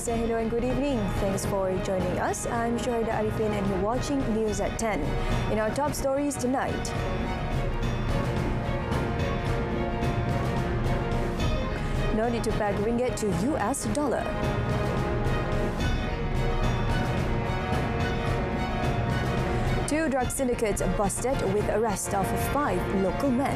Malaysia, hello and good evening. Thanks for joining us. I'm Shuhaida Arifin and you're watching News at 10. In our top stories tonight, no need to peg ringgit to US dollar. Two drug syndicates busted with arrest of 5 local men.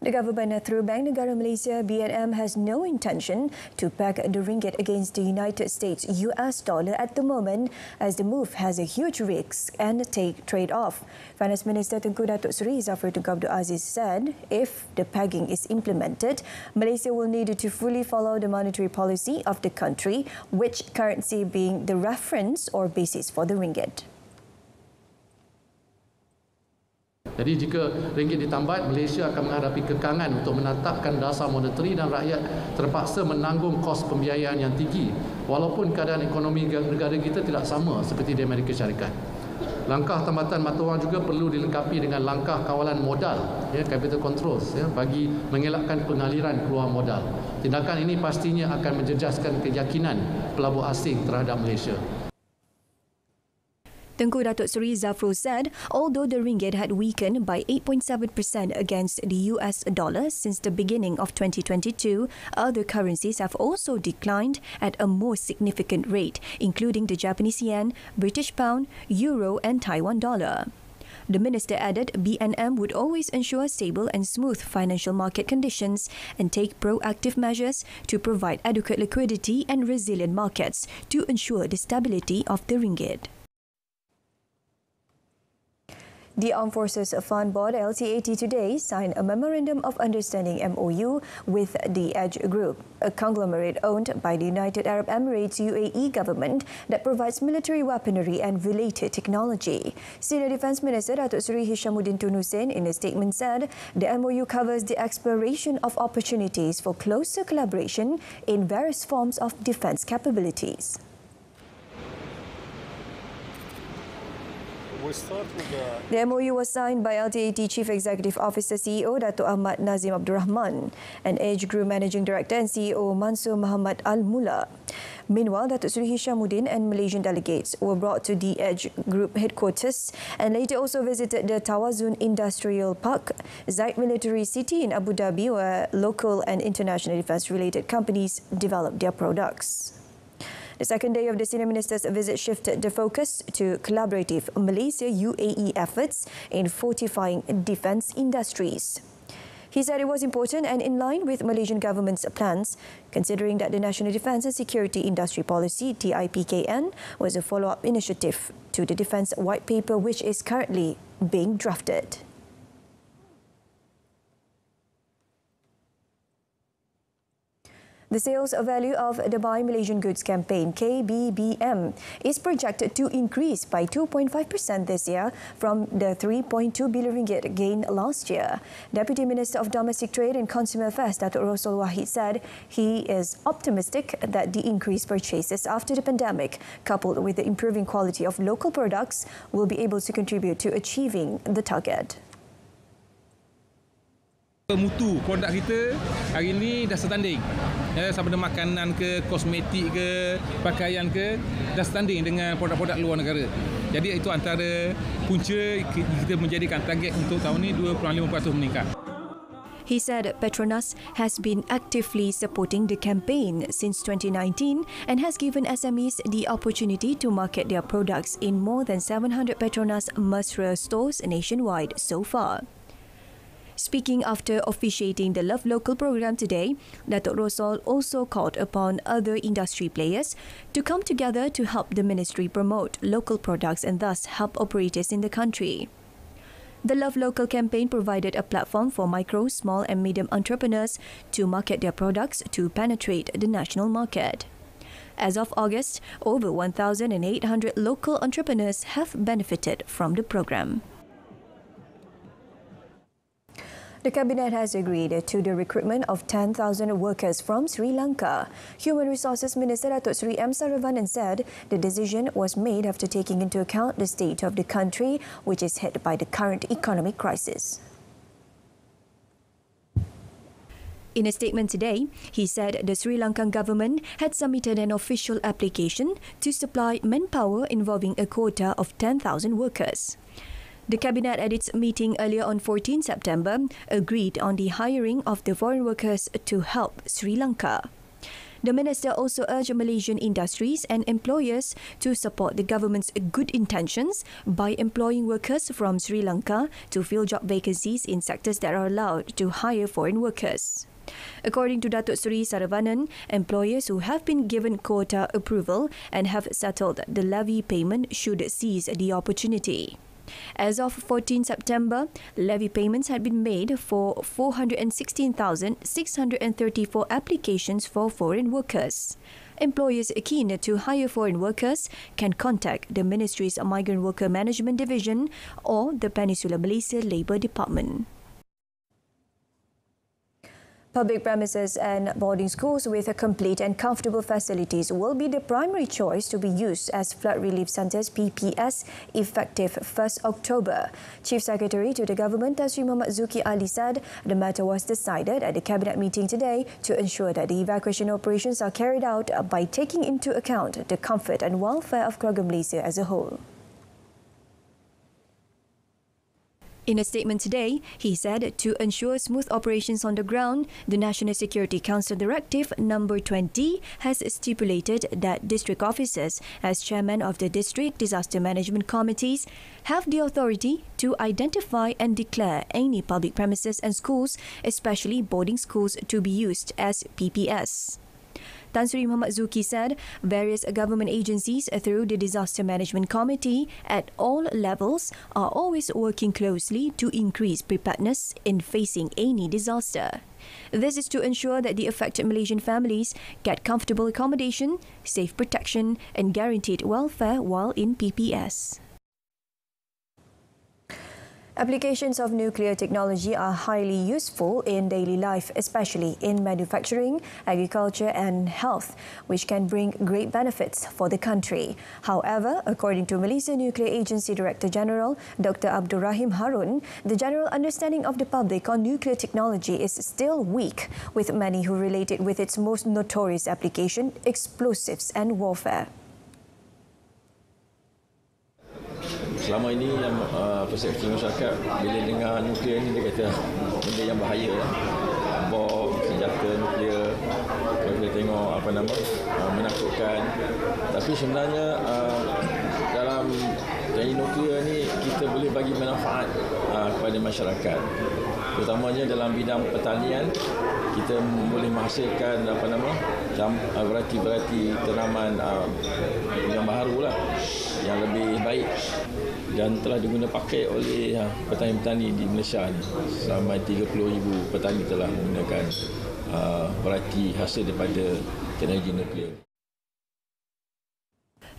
The government through Bank Negara Malaysia (BNM) has no intention to peg the ringgit against the United States US dollar at the moment, as the move has a huge risk and trade-off. Finance Minister Tengku Datuk Seri Zafrul Tunku Abdul Aziz said if the pegging is implemented, Malaysia will need to fully follow the monetary policy of the country, which currency being the reference or basis for the ringgit. Jadi jika ringgit ditambat, Malaysia akan menghadapi kekangan untuk menetapkan dasar moneteri dan rakyat terpaksa menanggung kos pembiayaan yang tinggi walaupun keadaan ekonomi negara kita tidak sama seperti di Amerika Syarikat. Langkah tambatan mata wang juga perlu dilengkapi dengan langkah kawalan modal, capital controls, bagi mengelakkan pengaliran keluar modal. Tindakan ini pastinya akan menjejaskan keyakinan pelabur asing terhadap Malaysia. Tengku Datuk Seri Zafrul said, although the ringgit had weakened by 8.7% against the US dollar since the beginning of 2022, other currencies have also declined at a more significant rate, including the Japanese yen, British pound, euro and Taiwan dollar. The minister added BNM would always ensure stable and smooth financial market conditions and take proactive measures to provide adequate liquidity and resilient markets to ensure the stability of the ringgit. The Armed Forces Fund Board (LTAT) today signed a Memorandum of Understanding (MOU) with the Edge Group, a conglomerate owned by the United Arab Emirates (UAE) government that provides military weaponry and related technology. Senior Defence Minister Datuk Seri Hishamuddin Tun Hussein in a statement said the MOU covers the exploration of opportunities for closer collaboration in various forms of defence capabilities. The MOU was signed by LTAT Chief Executive Officer CEO Datuk Ahmad Nazim Abdul Rahman and Edge Group Managing Director and CEO Mansur Muhammad Al-Mula. Meanwhile, Datuk Seri Hishamuddin and Malaysian delegates were brought to the Edge Group headquarters and later also visited the Tawazun Industrial Park, Zaid Military City in Abu Dhabi, where local and international defence-related companies develop their products. The second day of the senior minister's visit shifted the focus to collaborative Malaysia-UAE efforts in fortifying defence industries. He said it was important and in line with Malaysian government's plans, considering that the National Defence and Security Industry Policy (TIPKN) was a follow-up initiative to the Defence White Paper, which is currently being drafted. The sales value of the Buy Malaysian Goods campaign (KBBM) is projected to increase by 2.5% this year from the 3.2 billion ringgit gained last year. Deputy Minister of Domestic Trade and Consumer Affairs Datuk Rosal Wahid said he is optimistic that the increased purchases after the pandemic, coupled with the improving quality of local products, will be able to contribute to achieving the target. Mutu produk kita hari ini dah setanding, sama ada makanan ke, kosmetik ke, pakaian ke, dah setanding dengan produk-produk luar negara. Jadi itu antara punca kita menjadikan target untuk tahun ini 2.5% meningkat. He said Petronas has been actively supporting the campaign since 2019 and has given SMEs the opportunity to market their products in more than 700 Petronas Mesra stores nationwide so far. Speaking after officiating the Love Local program today, Datuk Rosal also called upon other industry players to come together to help the ministry promote local products and thus help operators in the country. The Love Local campaign provided a platform for micro, small and medium entrepreneurs to market their products to penetrate the national market. As of August, over 1,800 local entrepreneurs have benefited from the program. The Cabinet has agreed to the recruitment of 10,000 workers from Sri Lanka. Human Resources Minister Datuk Seri M. Saravanan said the decision was made after taking into account the state of the country, which is hit by the current economic crisis. In a statement today, he said the Sri Lankan government had submitted an official application to supply manpower involving a quota of 10,000 workers. The Cabinet at its meeting earlier on 14 September agreed on the hiring of the foreign workers to help Sri Lanka. The minister also urged Malaysian industries and employers to support the government's good intentions by employing workers from Sri Lanka to fill job vacancies in sectors that are allowed to hire foreign workers. According to Datuk Seri Saravanan, employers who have been given quota approval and have settled the levy payment should seize the opportunity. As of 14 September, levy payments had been made for 416,634 applications for foreign workers. Employers keen to hire foreign workers can contact the Ministry's Migrant Worker Management Division or the Peninsular Malaysia Labour Department. Public premises and boarding schools with complete and comfortable facilities will be the primary choice to be used as flood relief centres PPS effective 1st October. Chief Secretary to the Government Tan Sri Muhammad Zuki Ali said the matter was decided at the Cabinet meeting today to ensure that the evacuation operations are carried out by taking into account the comfort and welfare of keluarga Malaysia as a whole. In a statement today, he said to ensure smooth operations on the ground, the National Security Council Directive number 20 has stipulated that district officers, as chairman of the district disaster management committees, have the authority to identify and declare any public premises and schools, especially boarding schools, to be used as PPS. Tan Sri Muhammad Zuki said various government agencies through the Disaster Management Committee at all levels are always working closely to increase preparedness in facing any disaster. This is to ensure that the affected Malaysian families get comfortable accommodation, safe protection and guaranteed welfare while in PPS. Applications of nuclear technology are highly useful in daily life, especially in manufacturing, agriculture and health, which can bring great benefits for the country. However, according to Malaysia Nuclear Agency Director General Dr. Abdul Rahim Harun, the general understanding of the public on nuclear technology is still weak, with many who relate it with its most notorious application, explosives and warfare. Selama ini yang persepsi masyarakat bila dengar nuklear ni dia kata benda yang bahaya lah. Bom, senjata nuklear, kalau kita tengok menakutkan. Tapi sebenarnya dalam teknik nuklear ni kita boleh bagi manfaat kepada masyarakat. Terutamanya dalam bidang pertanian, kita boleh menghasilkan varieti-varieti tanaman yang baru lah, yang lebih baik dan telah digunakan pakai oleh petani-petani di Malaysia ni. Sampai 30,000 petani telah menggunakan varieti hasil daripada teknologi nuklear.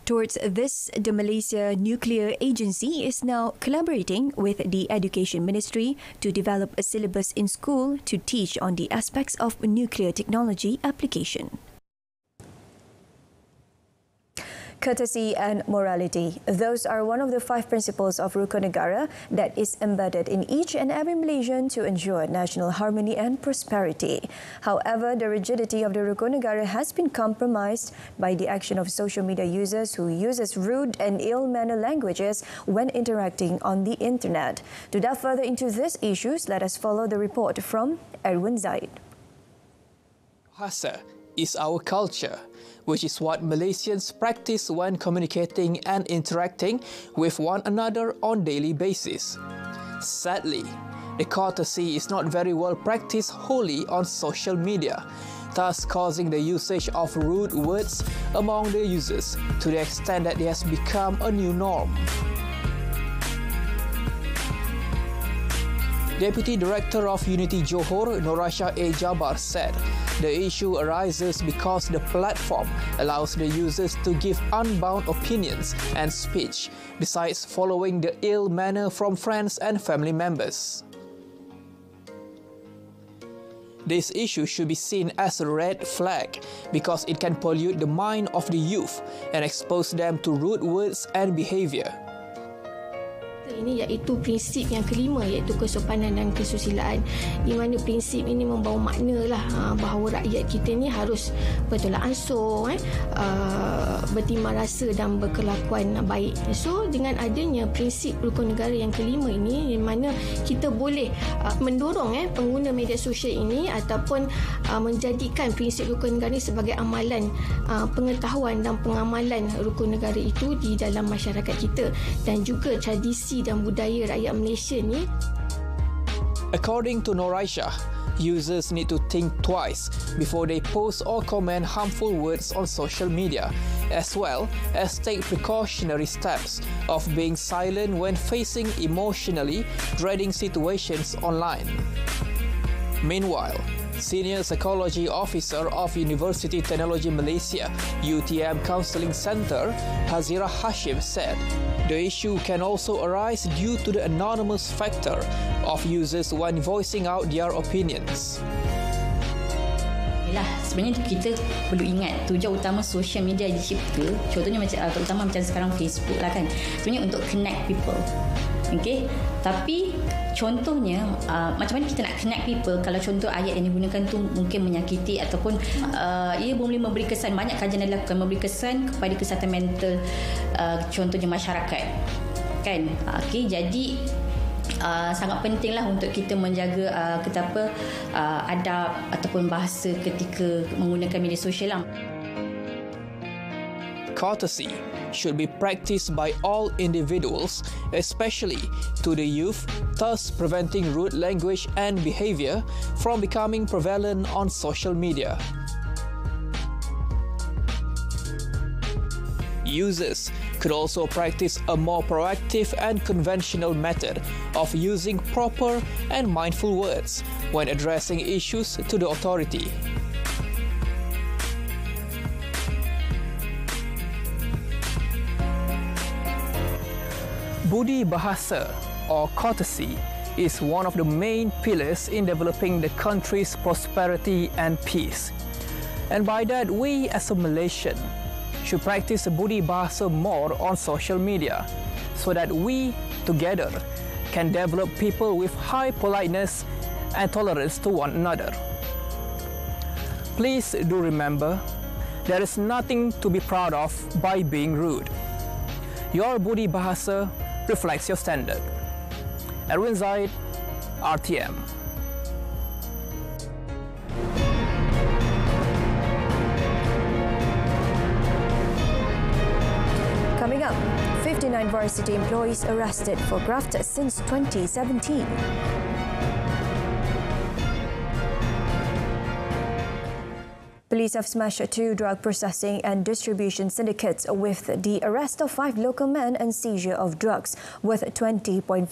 Towards this, the Malaysia Nuclear Agency is now collaborating with the Education Ministry to develop a syllabus in school to teach on the aspects of nuclear technology application. Courtesy and morality. Those are one of the 5 principles of Rukun Negara that is embedded in each and every Malaysian to ensure national harmony and prosperity. However, the rigidity of the Rukun Negara has been compromised by the action of social media users who uses rude and ill-mannered languages when interacting on the internet. To delve further into these issues, let us follow the report from Erwin Zaid. Bahasa is our culture, which is what Malaysians practice when communicating and interacting with one another on daily basis. Sadly, the courtesy is not very well practiced wholly on social media, thus causing the usage of rude words among the users to the extent that it has become a new norm. Deputy Director of Unity Johor, Norasha A. Jabar said, the issue arises because the platform allows the users to give unbound opinions and speech, besides following the ill manner from friends and family members. This issue should be seen as a red flag because it can pollute the mind of the youth and expose them to rude words and behaviour. Ini iaitu prinsip yang kelima, iaitu kesopanan dan kesusilaan, di mana prinsip ini membawa makna lah bahawa rakyat kita ni harus bertolak ansur, bertimbang rasa dan berkelakuan baik. So dengan adanya prinsip rukun negara yang kelima ini, di mana kita boleh mendorong pengguna media sosial ini ataupun menjadikan prinsip rukun negara ini sebagai amalan pengetahuan dan pengamalan rukun negara itu di dalam masyarakat kita dan juga tradisi dan budaya rakyat Malaysia ni. According to Noraisha, users need to think twice before they post or comment harmful words on social media, as well as take precautionary steps of being silent when facing emotionally draining situations online. Meanwhile, Senior Psychology Officer of University Technology Malaysia UTM Counselling Centre, Hazira Hashim said, the issue can also arise due to the anonymous factor of users when voicing out their opinions. Sebenarnya kita perlu ingat tujuan utama social media dicipta, contohnya macam terutama macam sekarang Facebook lah kan, sebenarnya untuk connect people. Okay, tapi contohnya macam mana kita nak connect people kalau contoh ayat yang digunakan tu mungkin menyakiti ataupun ia boleh memberi kesan, banyak kajian yang dilakukan, memberi kesan kepada kesihatan mental contohnya masyarakat kan. Okay, jadi sangat pentinglah untuk kita menjaga adab ataupun bahasa ketika menggunakan media sosial lah. Courtesy should be practiced by all individuals, especially to the youth, thus preventing rude language and behaviour from becoming prevalent on social media. Users could also practice a more proactive and conventional method of using proper and mindful words when addressing issues to the authority. Budi bahasa or courtesy is one of the main pillars in developing the country's prosperity and peace. And by that, we as a Malaysian should practice budi bahasa more on social media so that we together can develop people with high politeness and tolerance to one another. Please do remember, there is nothing to be proud of by being rude. Your budi bahasa reflects your standard. Erwin Zaid, RTM. Coming up, 59 varsity employees arrested for graft since 2017. Police have smashed 2 drug processing and distribution syndicates with the arrest of 5 local men and seizure of drugs worth 20.56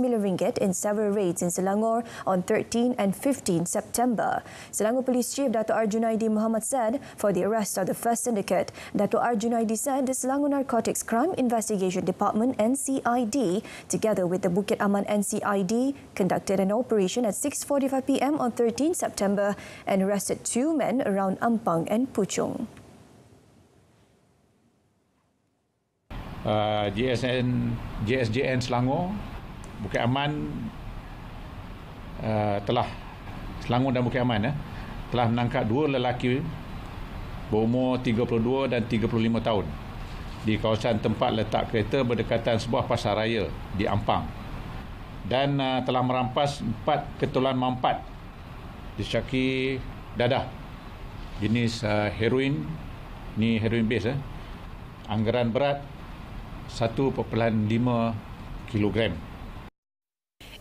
million ringgit in several raids in Selangor on 13 and 15 September. Selangor Police Chief Dato' R. Junaidi Muhammad said for the arrest of the first syndicate, Dato' R. Junaidi said the Selangor Narcotics Crime Investigation Department NCID together with the Bukit Aman NCID conducted an operation at 6:45 p.m. on 13 September and arrested 2 men around Ampang and Puchong. JSJN Selangor, Bukit Aman Selangor dan Bukit Aman telah menangkap 2 lelaki berumur 32 dan 35 tahun di kawasan tempat letak kereta berdekatan sebuah pasar raya di Ampang dan telah merampas 4 ketulan mampat disyaki dadah jenis heroin, ni heroin base anggaran berat 1.5 kilogram.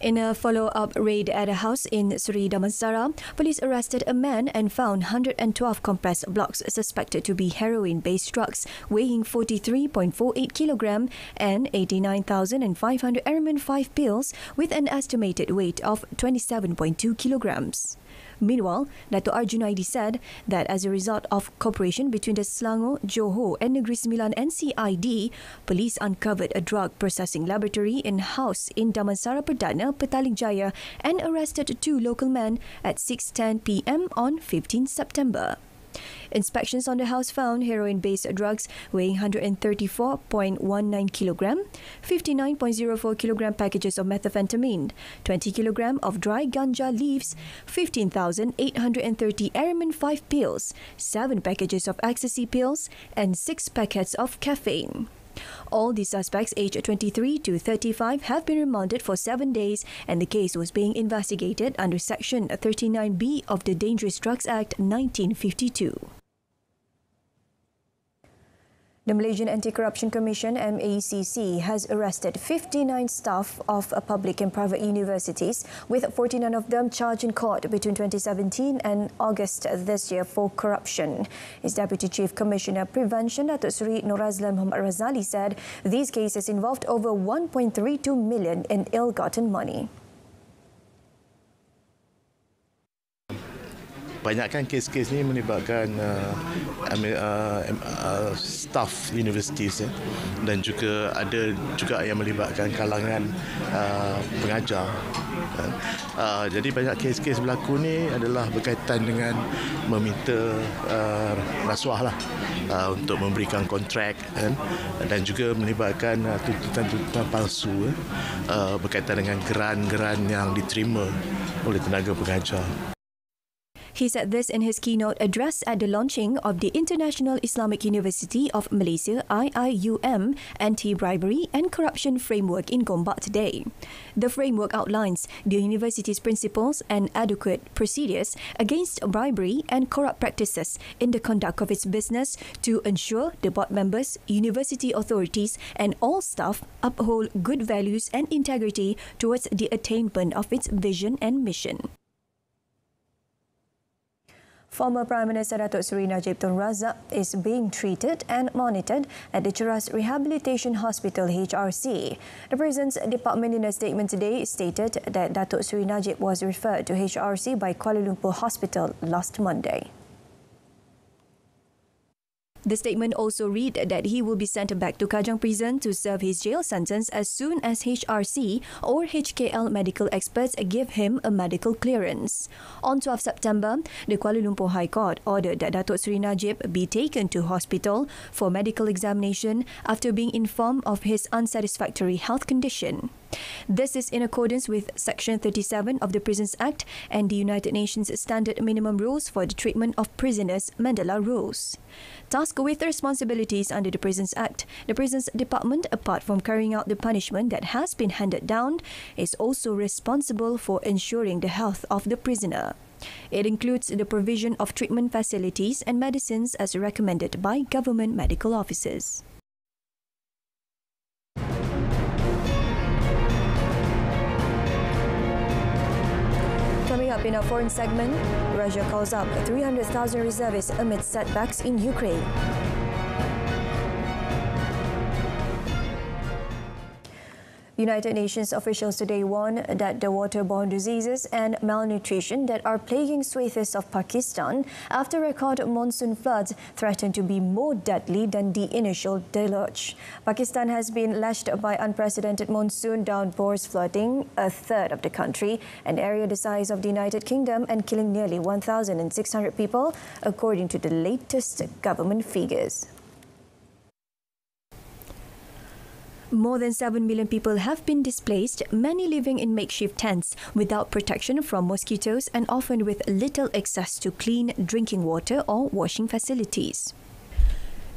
In a follow-up raid at a house in Seri Damansara, police arrested a man and found 112 compressed blocks suspected to be heroin-based drugs weighing 43.48 kilogram and 89,500 Araman 5 pills with an estimated weight of 27.2 kilograms. Meanwhile, Dato' Arjunaidi said that as a result of cooperation between the Selangor, Johor and Negeri Sembilan NCID, police uncovered a drug processing laboratory in-house in Damansara Perdana, Petaling Jaya and arrested 2 local men at 6:10 p.m. on 15 September. Inspections on the house found heroin-based drugs weighing 134.19 kg, 59.04 kg packages of methamphetamine, 20 kg of dry ganja leaves, 15,830 Aramin 5 pills, 7 packages of ecstasy pills, and 6 packets of caffeine. All the suspects aged 23 to 35 have been remanded for 7 days and the case was being investigated under Section 39B of the Dangerous Drugs Act 1952. The Malaysian Anti-Corruption Commission MACC has arrested 59 staff of public and private universities, with 49 of them charged in court between 2017 and August this year for corruption. Its Deputy Chief Commissioner Prevention, Datuk Seri Norazlan Muhammad Razali, said these cases involved over 1.32 million in ill-gotten money. Banyakkan kes-kes ni melibatkan staff universities dan juga ada juga yang melibatkan kalangan pengajar. Jadi banyak kes-kes berlaku ni adalah berkaitan dengan meminta rasuah lah untuk memberikan kontrak dan juga melibatkan tuntutan palsu berkaitan dengan geran-geran yang diterima oleh tenaga pengajar. He said this in his keynote address at the launching of the International Islamic University of Malaysia IIUM Anti-Bribery and Corruption Framework in Gombak today. The framework outlines the university's principles and adequate procedures against bribery and corrupt practices in the conduct of its business to ensure the board members, university authorities and all staff uphold good values and integrity towards the attainment of its vision and mission. Former Prime Minister Datuk Seri Najib Tun Razak is being treated and monitored at the Cheras Rehabilitation Hospital HRC. The Prisons Department in a statement today stated that Datuk Seri Najib was referred to HRC by Kuala Lumpur Hospital last Monday. The statement also read that he will be sent back to Kajang Prison to serve his jail sentence as soon as HRC or HKL medical experts give him a medical clearance. On 12 September, the Kuala Lumpur High Court ordered that Datuk Seri Najib be taken to hospital for medical examination after being informed of his unsatisfactory health condition. This is in accordance with Section 37 of the Prisons Act and the United Nations Standard Minimum Rules for the Treatment of Prisoners, Mandela Rules. Tasked with responsibilities under the Prisons Act, the Prisons Department, apart from carrying out the punishment that has been handed down, is also responsible for ensuring the health of the prisoner. It includes the provision of treatment facilities and medicines as recommended by government medical officers. Coming up in our foreign segment, Russia calls up 300,000 reservists amid setbacks in Ukraine. United Nations officials today warn that the waterborne diseases and malnutrition that are plaguing swathes of Pakistan after record monsoon floods threaten to be more deadly than the initial deluge. Pakistan has been lashed by unprecedented monsoon downpours, flooding a third of the country, an area the size of the United Kingdom, and killing nearly 1,600 people, according to the latest government figures. More than 7 million people have been displaced, many living in makeshift tents without protection from mosquitoes and often with little access to clean drinking water or washing facilities.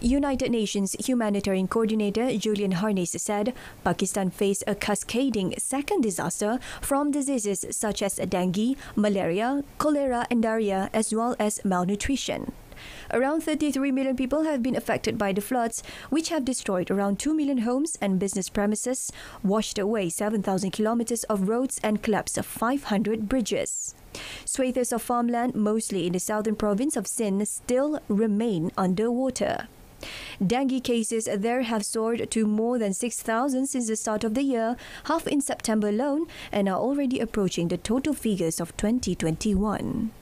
United Nations Humanitarian Coordinator Julian Harness said Pakistan faced a cascading second disaster from diseases such as dengue, malaria, cholera and diarrhea, as well as malnutrition. Around 33 million people have been affected by the floods, which have destroyed around 2 million homes and business premises, washed away 7,000 kilometers of roads and collapsed 500 bridges. Swathes of farmland, mostly in the southern province of Sindh, still remain underwater. Dengue cases there have soared to more than 6,000 since the start of the year, half in September alone, and are already approaching the total figures of 2021.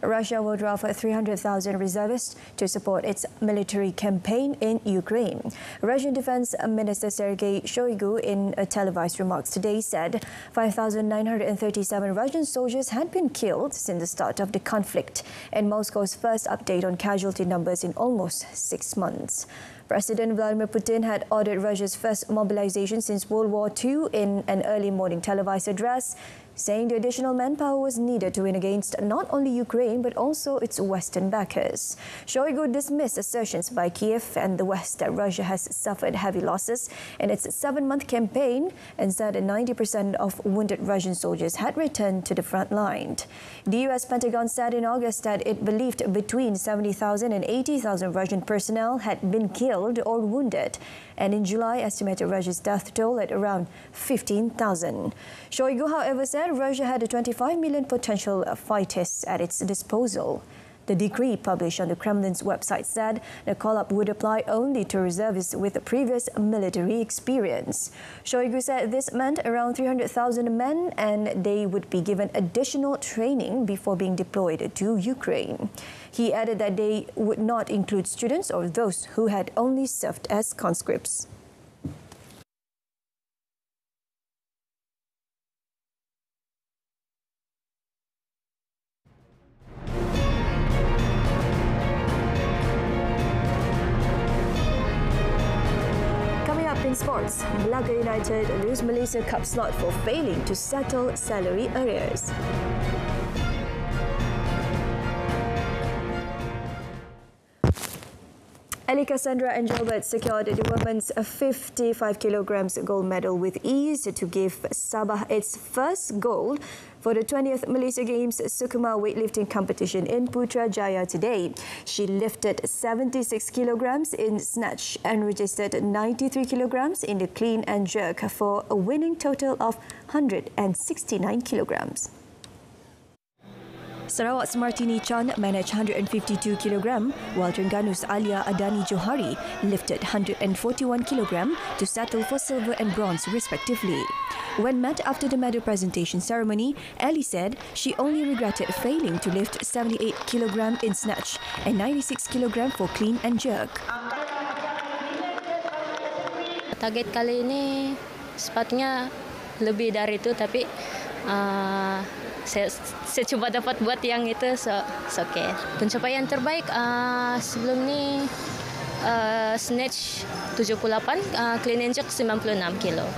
Russia will draft 300,000 reservists to support its military campaign in Ukraine. Russian Defense Minister Sergei Shoigu, in a televised remarks today, said 5,937 Russian soldiers had been killed since the start of the conflict, and Moscow's first update on casualty numbers in almost 6 months. President Vladimir Putin had ordered Russia's first mobilization since World War II in an early morning televised address, saying the additional manpower was needed to win against not only Ukraine but also its Western backers. Shoigu dismissed assertions by Kiev and the West that Russia has suffered heavy losses in its 7-month campaign and said that 90% of wounded Russian soldiers had returned to the front line. The US Pentagon said in August that it believed between 70,000 and 80,000 Russian personnel had been killed or wounded, and in July estimated Russia's death toll at around 15,000. Shoigu, however, said Russia had 25 million potential fighters at its disposal. The decree published on the Kremlin's website said the call-up would apply only to reservists with previous military experience. Shoigu said this meant around 300,000 men, and they would be given additional training before being deployed to Ukraine. He added that they would not include students or those who had only served as conscripts. In sports, Melaka United lose Malaysia Cup slot for failing to settle salary arrears. Ali Cassandra and Gilbert secured the women's 55 kilograms gold medal with ease to give Sabah its first gold for the 20th Malaysia Games Sukuma weightlifting competition in Putrajaya today. She lifted 76 kilograms in snatch and registered 93 kilograms in the clean and jerk for a winning total of 169 kilograms. Sarawak's Martini Chan managed 152 kg, while Terengganu Alia Adani Johari lifted 141 kg to settle for silver and bronze respectively. When met after the medal presentation ceremony, Ali said she only regretted failing to lift 78 kg in snatch and 96 kg for clean and jerk. Target kali ini sepatutnya lebih dari itu, tapi saya cuba dapat buat yang itu, so okay. Pencapaian terbaik sebelum ni snatch 78, clean and jerk 96 kilo.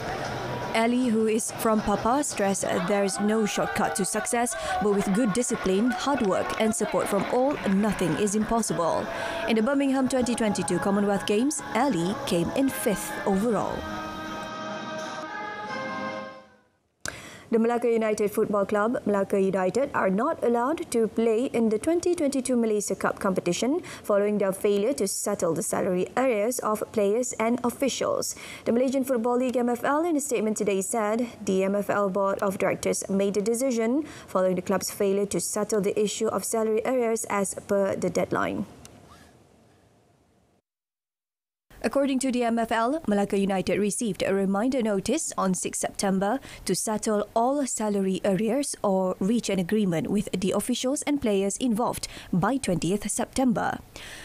Ali, who is from Papa, stressed there is no shortcut to success, but with good discipline, hard work and support from all, nothing is impossible. In the Birmingham 2022 Commonwealth Games, Ali came in 5th overall. The Melaka United Football Club, Melaka United, are not allowed to play in the 2022 Malaysia Cup competition following their failure to settle the salary arrears of players and officials. The Malaysian Football League MFL in a statement today said the MFL Board of Directors made the decision following the club's failure to settle the issue of salary arrears as per the deadline. According to the MFL, Melaka United received a reminder notice on 6 September to settle all salary arrears or reach an agreement with the officials and players involved by 20th September.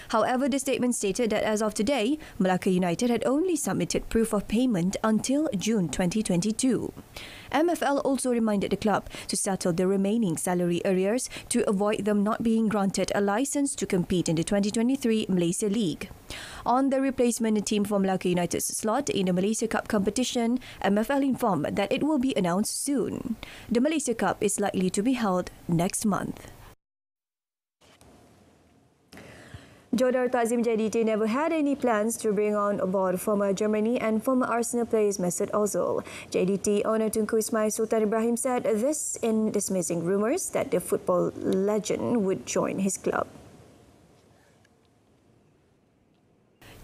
However, the statement stated that as of today, Melaka United had only submitted proof of payment until June 2022. MFL also reminded the club to settle the remaining salary arrears to avoid them not being granted a license to compete in the 2023 Malaysia League. On the replacement team for Melaka United's slot in the Malaysia Cup competition, MFL informed that it will be announced soon. The Malaysia Cup is likely to be held next month. Jodar Takzim JDT never had any plans to bring on board former Germany and former Arsenal players Mesut Ozil. JDT owner Tunku Ismail Sultan Ibrahim said this in dismissing rumours that the football legend would join his club.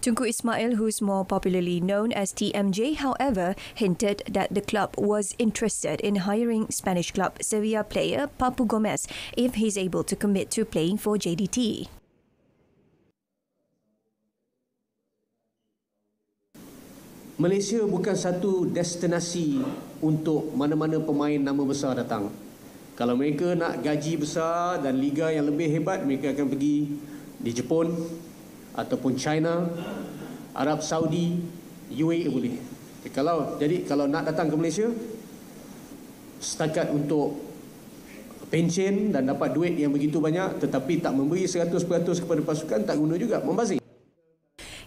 Tunku Ismail, who's more popularly known as TMJ, however, hinted that the club was interested in hiring Spanish club Sevilla player Papu Gomez if he's able to commit to playing for JDT. Malaysia bukan satu destinasi untuk mana-mana pemain nama besar datang. Kalau mereka nak gaji besar dan liga yang lebih hebat, mereka akan pergi di Jepun ataupun China, Arab Saudi, UAE boleh. Kalau nak datang ke Malaysia, setakat untuk pension dan dapat duit yang begitu banyak tetapi tak memberi 100% kepada pasukan, tak guna juga, membazir.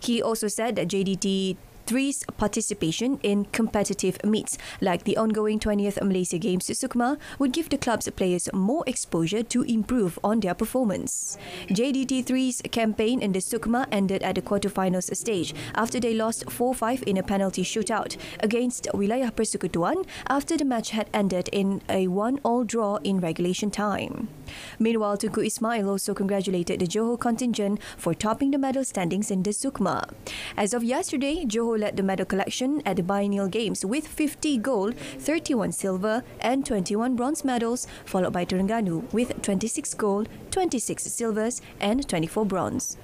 He also said that JDT3's participation in competitive meets like the ongoing 20th Malaysia Games to Sukma would give the club's players more exposure to improve on their performance. JDT3's campaign in the Sukma ended at the quarterfinals stage after they lost 4-5 in a penalty shootout against Wilayah Persekutuan after the match had ended in a 1-all draw in regulation time. Meanwhile, Tunku Ismail also congratulated the Johor contingent for topping the medal standings in the Sukma. As of yesterday, Johor led the medal collection at the biennial games with 50 gold, 31 silver and 21 bronze medals, followed by Terengganu with 26 gold, 26 silvers and 24 bronze.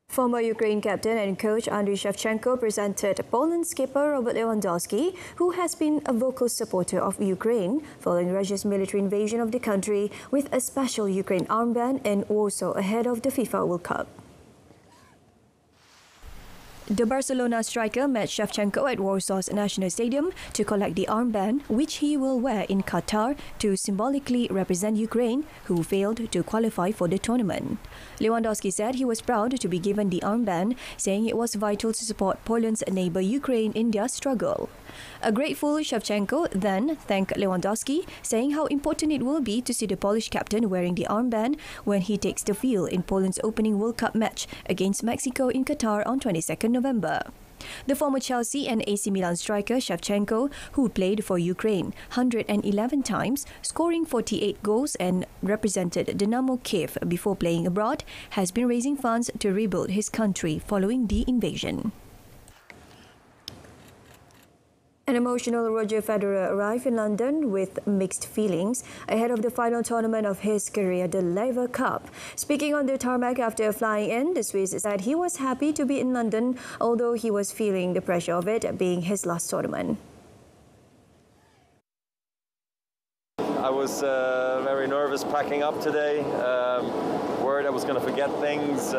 Former Ukraine captain and coach Andriy Shevchenko presented Poland skipper Robert Lewandowski, who has been a vocal supporter of Ukraine following Russia's military invasion of the country, with a special Ukraine armband in Warsaw ahead of the FIFA World Cup. The Barcelona striker met Shevchenko at Warsaw's National Stadium to collect the armband, which he will wear in Qatar to symbolically represent Ukraine, who failed to qualify for the tournament. Lewandowski said he was proud to be given the armband, saying it was vital to support Poland's neighbour Ukraine in their struggle. A grateful Shevchenko then thanked Lewandowski, saying how important it will be to see the Polish captain wearing the armband when he takes the field in Poland's opening World Cup match against Mexico in Qatar on 22nd November. The former Chelsea and AC Milan striker Shevchenko, who played for Ukraine 111 times, scoring 48 goals and represented Dynamo Kiev before playing abroad, has been raising funds to rebuild his country following the invasion. An emotional Roger Federer arrived in London with mixed feelings ahead of the final tournament of his career, the Lever Cup. Speaking on the tarmac after flying in, the Swiss said he was happy to be in London, although he was feeling the pressure of it being his last tournament. I was very nervous packing up today. Worried I was going to forget things,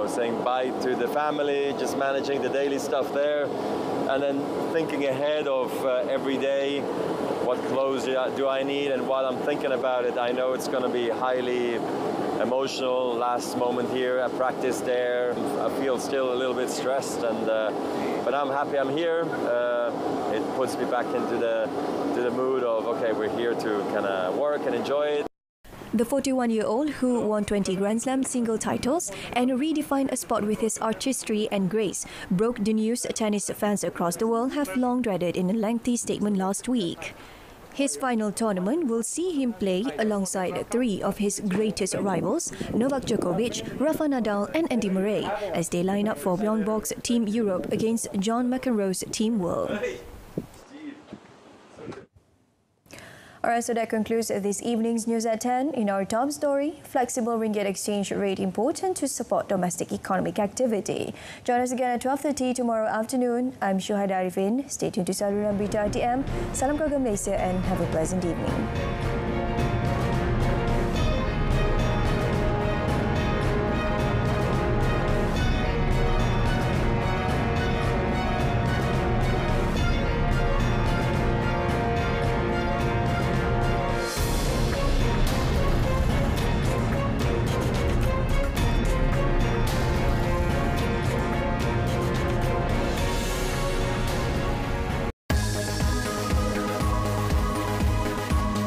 saying bye to the family, just managing the daily stuff there, and then thinking ahead of every day, what clothes do I need, and while I'm thinking about it, I know it's going to be highly emotional. Last moment here at practice there, I feel still a little bit stressed, but I'm happy I'm here. It puts me back into the mood of, okay, we're here to kind of work and enjoy it. The 41-year-old, who won 20 Grand Slam single titles and redefined a sport with his artistry and grace, broke the news tennis fans across the world have long dreaded in a lengthy statement last week. His final tournament will see him play alongside three of his greatest rivals, Novak Djokovic, Rafa Nadal and Andy Murray, as they line up for Bjorn Borg's Team Europe against John McEnroe's Team World. Alright, so that concludes this evening's news at 10. In our top story, flexible ringgit exchange rate important to support domestic economic activity. Join us again at 12:30 tomorrow afternoon. I'm Syuhada Arifin. Stay tuned to Saluran Berita RTM. Salam keluarga Malaysia and have a pleasant evening.